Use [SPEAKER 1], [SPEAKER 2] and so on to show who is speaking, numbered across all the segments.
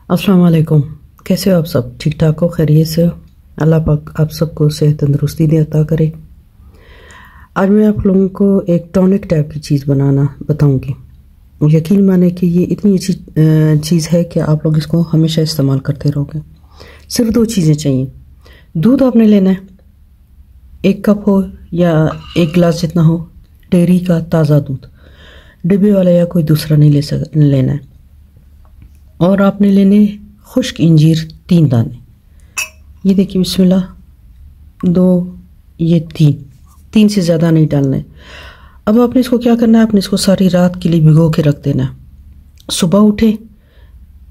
[SPEAKER 1] السلام علیکم، کیسے ہو آپ سب؟ ٹھیک ٹھاک ہو؟ خیریت سے ہو؟ اللہ پاک آپ سب کو صحت تندرستی دے عطا کرے۔ آج میں آپ لوگوں کو ایک ٹونک ٹائپ کی چیز بنانا بتاؤں گی۔ یقین مانے کہ یہ اتنی اچھی چیز ہے کہ آپ لوگ اس کو ہمیشہ استعمال کرتے رہو گے۔ صرف 2 چیزیں چاہیے۔ دودھ آپ نے لینا ہے، 1 کپ ہو یا 1 گلاس جتنا ہو، ڈیری کا تازہ دودھ، ڈبے والا یا کوئی دوسرا نہیں لینا ہے۔ اور آپ نے لینے خشک انجیر 3 دانے۔ یہ دیکھیے، بسم اللہ، 2، یہ 3 سے زیادہ نہیں ڈالنا ہے۔ اب آپ نے اس کو کیا کرنا ہے، آپ نے اس کو ساری رات کے لیے بھگو کے رکھ دینا ہے۔ صبح اٹھے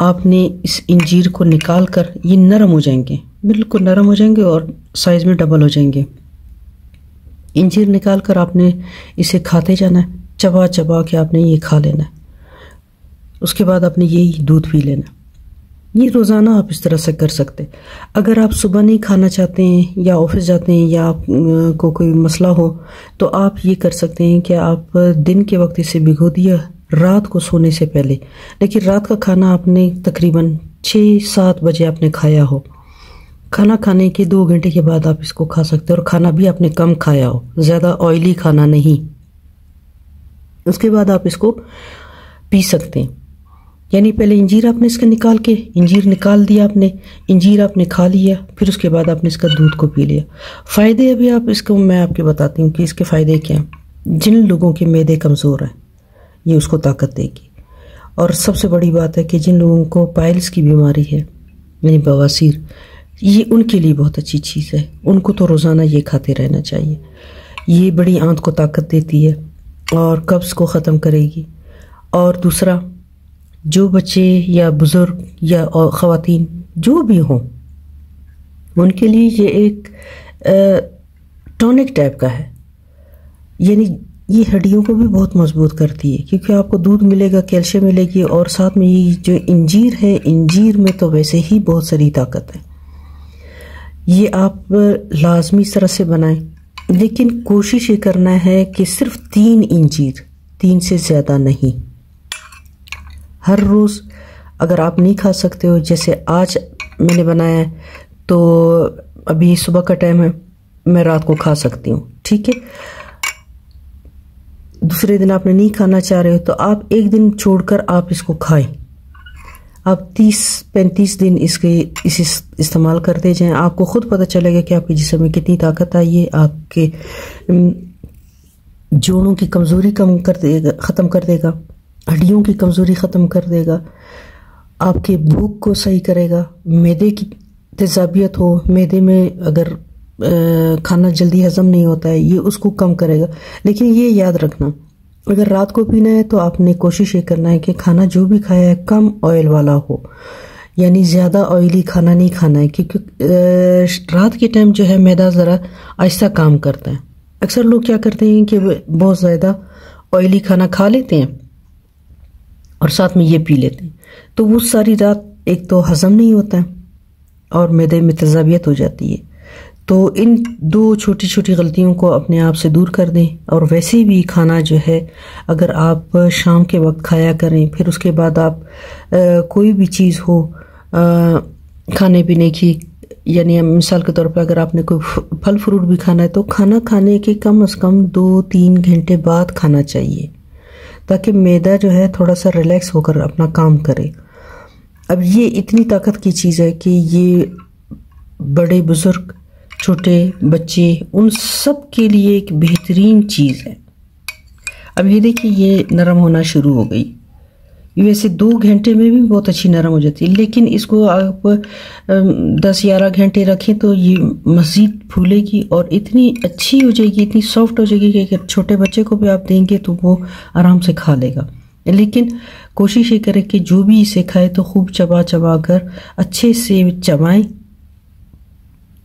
[SPEAKER 1] آپ نے اس انجیر کو نکال کر، یہ نرم ہو جائیں گے، بالکل نرم ہو جائیں گے اور سائز میں ڈبل ہو جائیں گے۔ انجیر نکال کر آپ نے اسے کھاتے جانا ہے، چبا چبا کے آپ نے یہ کھا لینا ہے۔ اس کے بعد آپ نے یہی دودھ پی لینا۔ یہ روزانہ آپ اس طرح سے کر سکتے۔ اگر آپ صبح نہیں کھانا چاہتے ہیں یا آفس جاتے ہیں یا آپ کو کوئی مسئلہ ہو تو آپ یہ کر سکتے ہیں کہ آپ دن کے وقت اسے بھگو دیا رات کو سونے سے پہلے، لیکن رات کا کھانا آپ نے تقریباً 6-7 بجے آپ نے کھایا ہو۔ کھانا کھانے کے 2 گھنٹے کے بعد آپ اس کو کھا سکتے ہیں، اور کھانا بھی آپ نے کم کھایا ہو، زیادہ آئلی کھانا نہیں۔ اس کے بعد آپ اس کو پی سکتے ہیں۔ یعنی پہلے انجیر آپ نے اس کا انجیر نکال دیا، انجیر آپ نے کھا لیا، پھر اس کے بعد آپ نے اس کا دودھ کو پی لیا۔ فائدے ابھی میں آپ کے بتاتی ہوں کہ اس کے فائدے کیا ہیں۔ جن لوگوں کے معدے کمزور ہیں یہ اس کو طاقت دے گی، اور سب سے بڑی بات ہے کہ جن لوگوں کو پائلس کی بیماری ہے یعنی بواسیر، یہ ان کے لیے بہت اچھی چیز ہے، ان کو تو روزانہ یہ کھاتے رہنا چاہیے۔ یہ بڑی آنت کو طاقت دیتی ہے اور قبض کو ختم کرے گی۔ اور دوسرا، جو بچے یا بزرگ یا خواتین جو بھی ہوں ان کے لیے یہ ایک ٹونک ٹائپ کا ہے، یعنی یہ ہڈیوں کو بھی بہت مضبوط کرتی ہے، کیونکہ آپ کو دودھ ملے گا، کیلشیم ملے گی، اور ساتھ میں یہ جو انجیر ہے، انجیر میں تو ویسے ہی بہت ساری طاقت ہے۔ یہ آپ لازمی اس طرح سے بنائیں، لیکن کوشش یہ کرنا ہے کہ صرف 3 انجیر، 3 سے زیادہ نہیں۔ ہر روز اگر آپ نہیں کھا سکتے ہو، جیسے آج میں نے بنایا ہے تو ابھی صبح کا ٹائم ہے، میں رات کو کھا سکتی ہوں، ٹھیک ہے۔ دوسرے دن آپ نے نہیں کھانا چاہ رہے ہو تو آپ 1 دن چھوڑ کر آپ اس کو کھائیں۔ آپ 30-35 دن اسے استعمال کرتے جائیں، آپ کو خود پتہ چلے گا کہ آپ کے جسم میں کتنی طاقت آئی ہے۔ آپ کے جوڑوں کی کمزوری ختم کر دے گا، ہڈیوں کی کمزوری ختم کر دے گا، آپ کے بھوک کو صحیح کرے گا۔ معدے کی تیزابیت ہو، معدے میں اگر کھانا جلدی ہضم نہیں ہوتا ہے، یہ اس کو کم کرے گا۔ لیکن یہ یاد رکھنا، اگر رات کو پینا ہے تو آپ نے کوشش یہ کرنا ہے کہ کھانا جو بھی کھایا ہے کم آئل والا ہو، یعنی زیادہ آئلی کھانا نہیں کھانا ہے، کیونکہ رات کے ٹائم جو ہے معدہ ذرا آہستہ کام کرتا ہے۔ اکثر لوگ کیا کرتے ہیں کہ بہت زیادہ آئلی کھانا کھا لیتے ہیں اور ساتھ میں یہ پی لیتے ہیں، تو وہ ساری رات ایک تو ہضم نہیں ہوتا ہے اور معدے میں تیزابیت ہو جاتی ہے۔ تو ان 2 چھوٹی چھوٹی غلطیوں کو اپنے آپ سے دور کر دیں۔ اور ویسے بھی کھانا جو ہے اگر آپ شام کے وقت کھایا کریں، پھر اس کے بعد آپ کوئی بھی چیز ہو کھانے پینے کی، یعنی مثال کے طور پہ اگر آپ نے کوئی پھل فروٹ بھی کھانا ہے تو کھانا کھانے کے کم از کم 2-3 گھنٹے بعد کھانا چاہیے، تاکہ معدہ جو ہے تھوڑا سا ریلیکس ہو کر اپنا کام کرے۔ اب یہ اتنی طاقت کی چیز ہے کہ یہ بڑے بزرگ، چھوٹے بچے، ان سب کے لیے ایک بہترین چیز ہے۔ اب یہ دیکھیں، یہ نرم ہونا شروع ہو گئی۔ یہ ویسے 2 گھنٹے میں بھی بہت اچھی نرم ہو جاتی ہے، لیکن اس کو آپ 10-11 گھنٹے رکھیں تو یہ مزید پھولے گی اور اتنی اچھی ہو جائے گی، اتنی سافٹ ہو جائے گی کہ اگر چھوٹے بچے کو بھی آپ دیں گے تو وہ آرام سے کھا لے گا۔ لیکن کوشش یہ کرے کہ جو بھی اسے کھائے تو خوب چبا چبا کر اچھے سے چبائیں،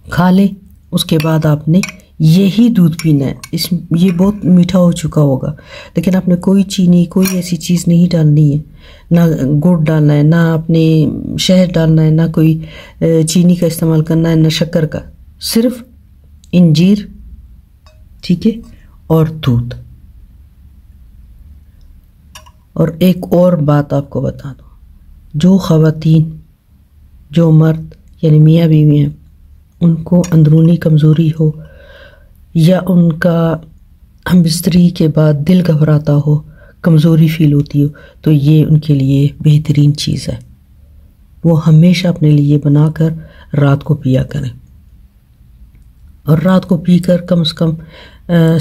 [SPEAKER 1] کھا لیں۔ اس کے بعد آپ نے یہی دودھ پینا ہے۔ یہ بہت میٹھا ہو چکا ہوگا، لیکن آپ نے کوئی چینی، کوئی ایسی چیز نہیں ڈالنی ہے، نہ گڑ ڈالنا ہے، نہ آپ نے شہد ڈالنا ہے، نہ کوئی چینی کا استعمال کرنا ہے، نہ شکر کا، صرف انجیر، ٹھیک ہے، اور دودھ۔ اور ایک اور بات آپ کو بتا دوں، جو خواتین جو مرد یعنی میاں بیوی ہیں ان کو اندرونی کمزوری ہو یا ان کا ہم بستری کے بعد دل گھبراتا ہو، کمزوری فیل ہوتی ہو، تو یہ ان کے لیے بہترین چیز ہے۔ وہ ہمیشہ اپنے لیے بنا کر رات کو پیا کریں، اور رات کو پی کر کم از کم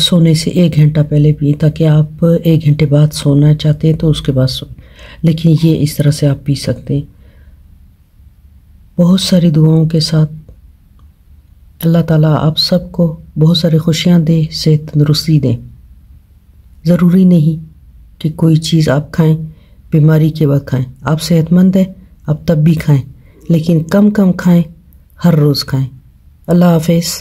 [SPEAKER 1] سونے سے 1 گھنٹہ پہلے پئیں، تاکہ آپ 1 گھنٹے بعد سونا چاہتے ہیں تو اس کے بعد سوئیں، لیکن یہ اس طرح سے آپ پی سکتے ہیں۔ بہت ساری دعاؤں کے ساتھ اللہ تعالیٰ آپ سب کو بہت ساری خوشیاں دے، صحت تندرستی دے۔ ضروری نہیں کہ کوئی چیز آپ کھائیں بیماری کے وقت کھائیں، آپ صحت مند ہیں آپ تب بھی کھائیں، لیکن کم کھائیں، ہر روز کھائیں۔ اللہ حافظ۔